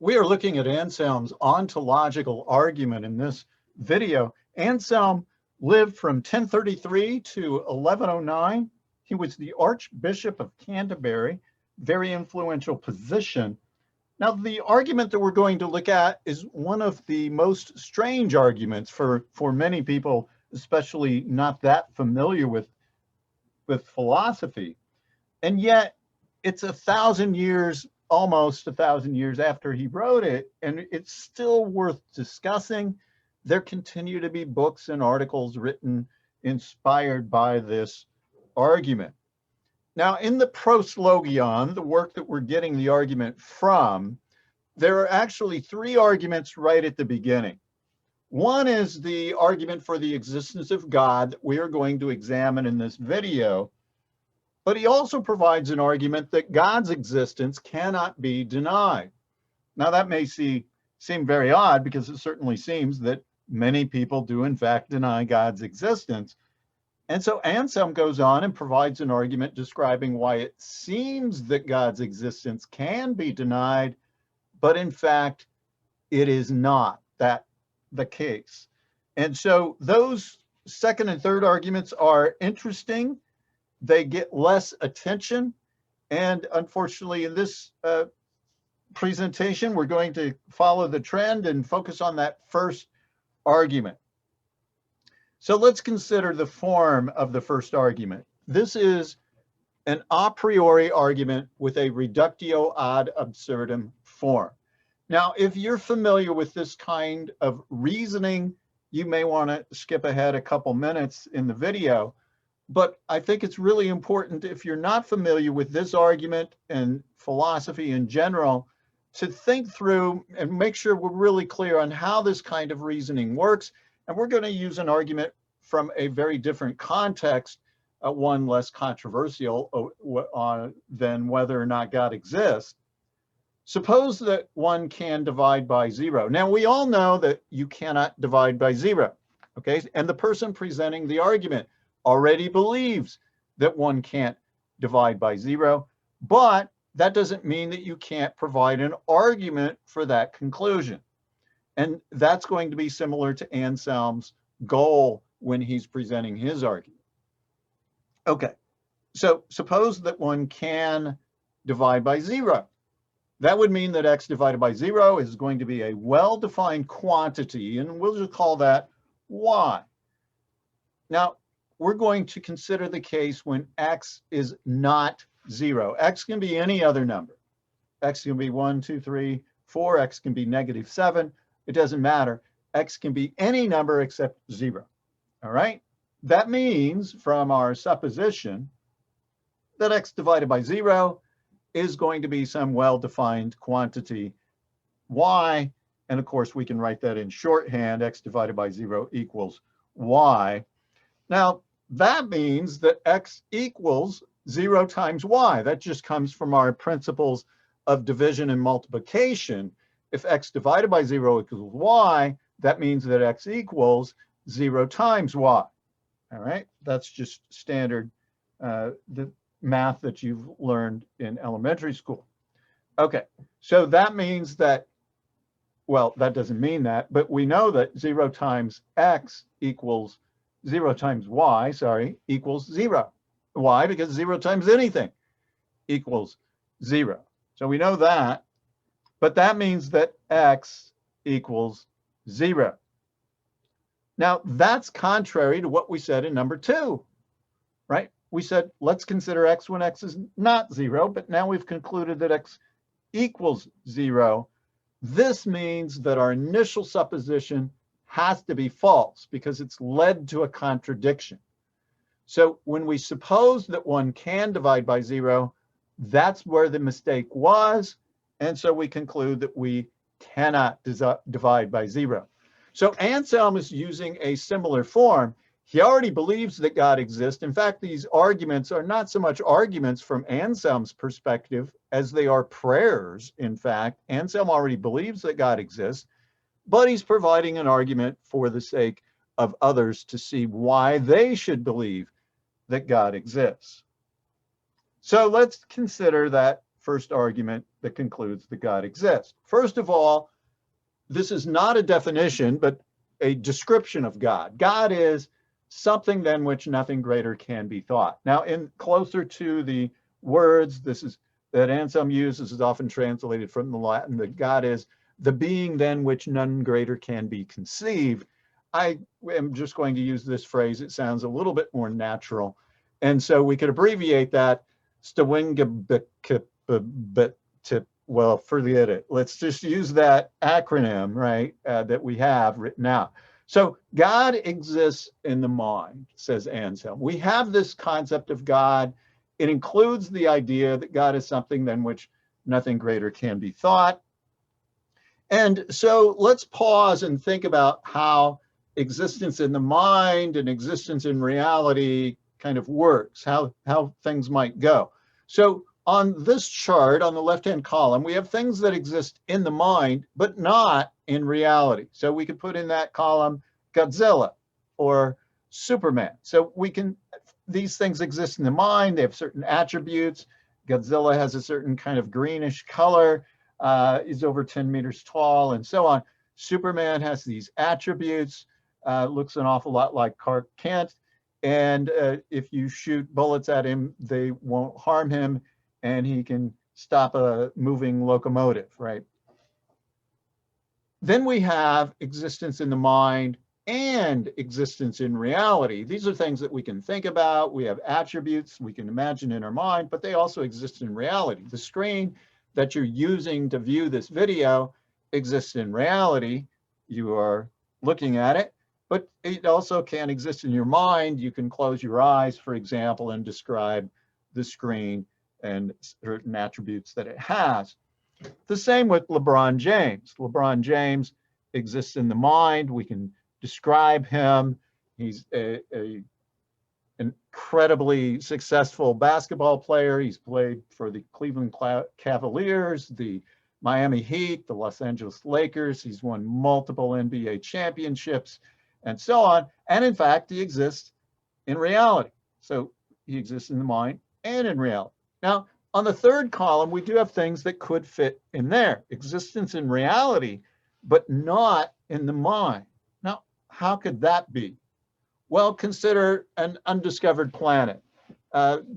We are looking at Anselm's ontological argument in this video. Anselm lived from 1033 to 1109. He was the Archbishop of Canterbury, very influential position. Now, the argument that we're going to look at is one of the most strange arguments for many people, especially not that familiar with philosophy. And yet, it's 1,000 years, almost 1,000 years after he wrote it, and it's still worth discussing. There continue to be books and articles written inspired by this argument. Now, in the proslogion, the work that we're getting the argument from, there are actually three arguments right at the beginning. One is the argument for the existence of God that we are going to examine in this video, but he also provides an argument that God's existence cannot be denied. Now, that may seem very odd, because it certainly seems that many people do in fact deny God's existence. And so Anselm goes on and provides an argument describing why it seems that God's existence can be denied, but in fact, it is not that the case. And so those second and third arguments are interesting. They get less attention. And unfortunately, in this presentation, we're going to follow the trend and focus on that first argument. So let's consider the form of the first argument. This is an a priori argument with a reductio ad absurdum form. Now, if you're familiar with this kind of reasoning, you may want to skip ahead a couple minutes in the video, but I think it's really important, if you're not familiar with this argument and philosophy in general, to think through and make sure we're really clear on how this kind of reasoning works. And we're going to use an argument from a very different context, one less controversial than whether or not God exists. Suppose that one can divide by zero. Now, we all know that you cannot divide by zero, okay? And the person presenting the argument already believes that one can't divide by zero, but that doesn't mean that you can't provide an argument for that conclusion. And that's going to be similar to Anselm's goal when he's presenting his argument. Okay, so suppose that one can divide by zero. That would mean that x divided by zero is going to be a well-defined quantity, and we'll just call that y. Now, we're going to consider the case when x is not zero. X can be any other number. X can be 1, 2, 3, 4. X can be -7. It doesn't matter. X can be any number except zero. All right? That means, from our supposition, that x divided by zero is going to be some well-defined quantity y. And of course, we can write that in shorthand. X divided by zero equals y. Now, that means that x equals 0 times y. That just comes from our principles of division and multiplication. If x divided by 0 equals y, that means that x equals 0 times y. All right, that's just standard the math that you've learned in elementary school. Okay, so that means that, well, that doesn't mean that, but we know that 0 times x equals 0 times y, equals 0. Why? Because 0 times anything equals 0. So we know that, but that means that x equals 0. Now, that's contrary to what we said in number 2, right? We said, let's consider x when x is not 0, but now we've concluded that x equals 0. This means that our initial supposition has to be false because it's led to a contradiction. So when we suppose that one can divide by 0, that's where the mistake was. And so we conclude that we cannot divide by 0. So Anselm is using a similar form. He already believes that God exists. In fact, these arguments are not so much arguments from Anselm's perspective as they are prayers. In fact, Anselm already believes that God exists, but he's providing an argument for the sake of others to see why they should believe that God exists. So let's consider that first argument that concludes that God exists. First of all, this is not a definition, but a description of God. God is something than which nothing greater can be thought. Now, in closer to the words, this is that Anselm uses is often translated from the Latin, that God is the being than which none greater can be conceived. I am just going to use this phrase. It sounds a little bit more natural. And so we could abbreviate that. Well, forget it. Let's just use that acronym, right, that we have written out. So God exists in the mind, says Anselm. We have this concept of God. It includes the idea that God is something than which nothing greater can be thought. And so let's pause and think about how existence in the mind and existence in reality kind of works, how things might go. So on this chart, on the left-hand column, we have things that exist in the mind, but not in reality. So we could put in that column Godzilla or Superman. So these things exist in the mind. They have certain attributes. Godzilla has a certain kind of greenish color, is over 10 meters tall, and so on. Superman has these attributes, looks an awful lot like Clark Kent. And if you shoot bullets at him, they won't harm him, and he can stop a moving locomotive, right? Then we have existence in the mind and existence in reality. These are things that we can think about. We have attributes we can imagine in our mind, but they also exist in reality. The screen that you're using to view this video exists in reality. You are looking at it, but it also can exist in your mind. You can close your eyes, for example, and describe the screen and certain attributes that it has. The same with LeBron James. LeBron James exists in the mind. We can describe him. He's an incredibly successful basketball player. He's played for the Cleveland Cavaliers, the Miami Heat, the Los Angeles Lakers. He's won multiple NBA championships and so on. And in fact, he exists in reality. So he exists in the mind and in reality. Now, on the third column, we do have things that could fit in there. Existence in reality, but not in the mind. Now, how could that be? Well, consider an undiscovered planet.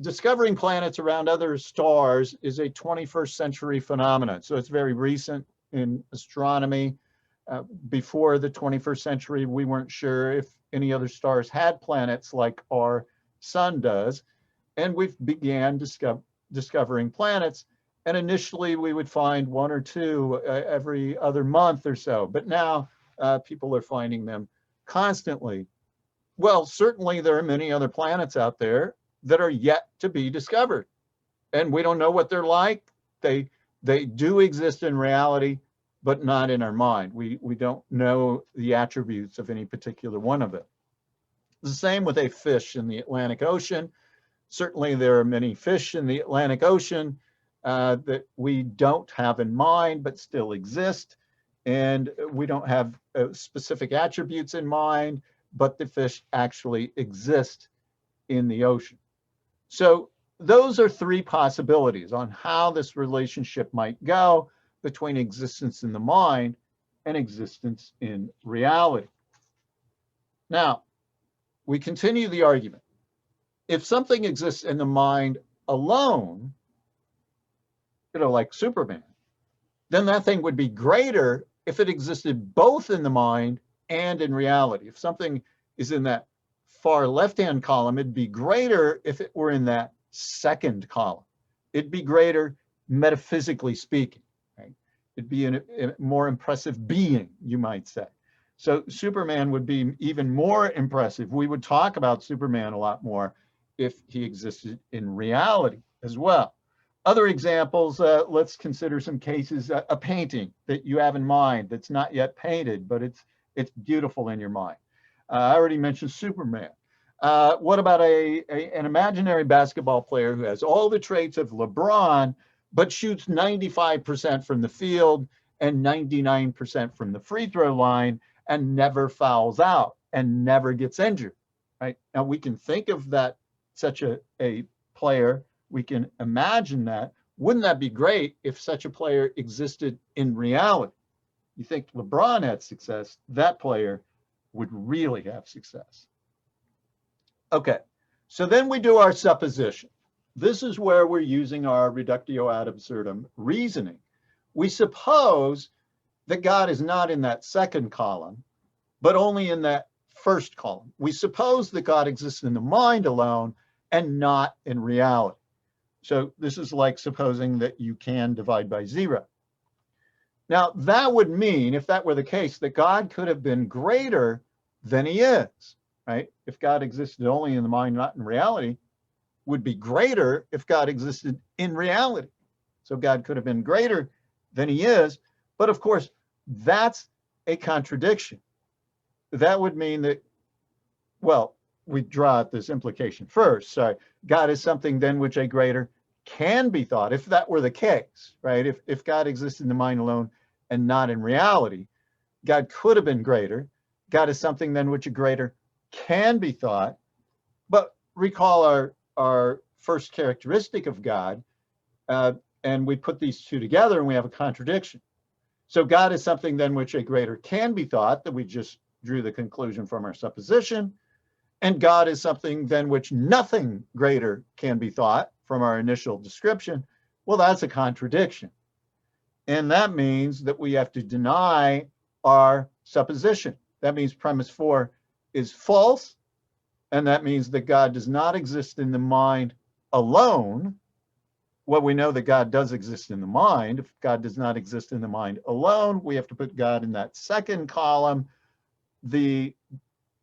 Discovering planets around other stars is a 21st century phenomenon. So it's very recent in astronomy. Before the 21st century, we weren't sure if any other stars had planets like our sun does. And we've began discovering planets. And initially we would find one or two every other month or so. But now people are finding them constantly. Well, certainly there are many other planets out there that are yet to be discovered. And we don't know what they're like. They do exist in reality, but not in our mind. We don't know the attributes of any particular one of them. The same with a fish in the Atlantic Ocean. Certainly there are many fish in the Atlantic Ocean that we don't have in mind, but still exist. And we don't have specific attributes in mind, but the fish actually exist in the ocean. So those are three possibilities on how this relationship might go between existence in the mind and existence in reality. Now, we continue the argument. If something exists in the mind alone, like Superman, then that thing would be greater if it existed both in the mind and in reality. If something is in that far left-hand column, it'd be greater if it were in that second column. It'd be greater metaphysically speaking, right? It'd be a more impressive being, you might say. So Superman would be even more impressive. We would talk about Superman a lot more if he existed in reality as well. Other examples, let's consider some cases. A painting that you have in mind that's not yet painted, but it's beautiful in your mind. I already mentioned Superman. What about an imaginary basketball player who has all the traits of LeBron, but shoots 95% from the field and 99% from the free throw line and never fouls out and never gets injured, right? Now we can think of that, such a player, we can imagine that. Wouldn't that be great if such a player existed in reality? You think LeBron had success, that player would really have success. Okay, so then we do our supposition. This is where we're using our reductio ad absurdum reasoning. We suppose that God is not in that second column, but only in that first column. We suppose that God exists in the mind alone and not in reality. So this is like supposing that you can divide by 0. Now, that would mean, if that were the case, that God could have been greater than he is, right? If God existed only in the mind, not in reality, would be greater if God existed in reality. So God could have been greater than he is. But of course, that's a contradiction. That would mean that, well, we draw out this implication first. Sorry, God is something than which a greater can be thought, if that were the case, right? If God exists in the mind alone and not in reality, God could have been greater. God is something than which a greater can be thought. But recall our first characteristic of God, and we put these two together and we have a contradiction. So God is something than which a greater can be thought, that we just drew the conclusion from our supposition, and God is something than which nothing greater can be thought from our initial description. Well, that's a contradiction. And that means that we have to deny our supposition. That means premise 4 is false, and that means that God does not exist in the mind alone. Well, we know that God does exist in the mind. If God does not exist in the mind alone, we have to put God in that second column, the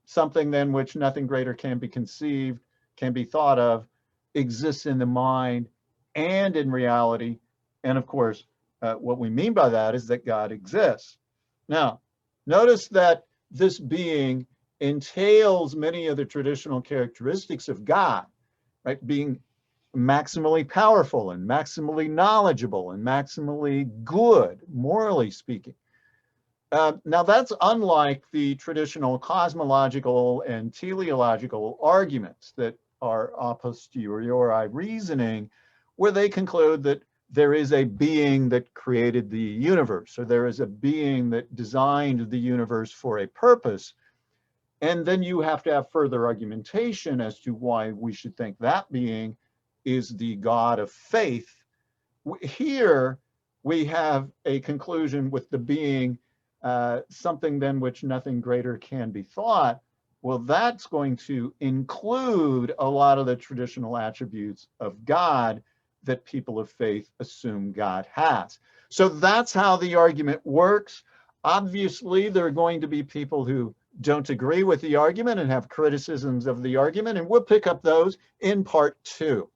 something than which nothing greater can be conceived, can be thought of, exists in the mind and in reality. And of course, what we mean by that is that God exists. Now, notice that this being entails many of the traditional characteristics of God, right? Being maximally powerful and maximally knowledgeable and maximally good, morally speaking. Now, that's unlike the traditional cosmological and teleological arguments that are a posteriori reasoning, where they conclude that there is a being that created the universe, or there is a being that designed the universe for a purpose. And then you have to have further argumentation as to why we should think that being is the God of faith. Here, we have a conclusion with the being something than which nothing greater can be thought. Well, that's going to include a lot of the traditional attributes of God that people of faith assume God has. So that's how the argument works. Obviously, there are going to be people who don't agree with the argument and have criticisms of the argument, and we'll pick up those in part 2.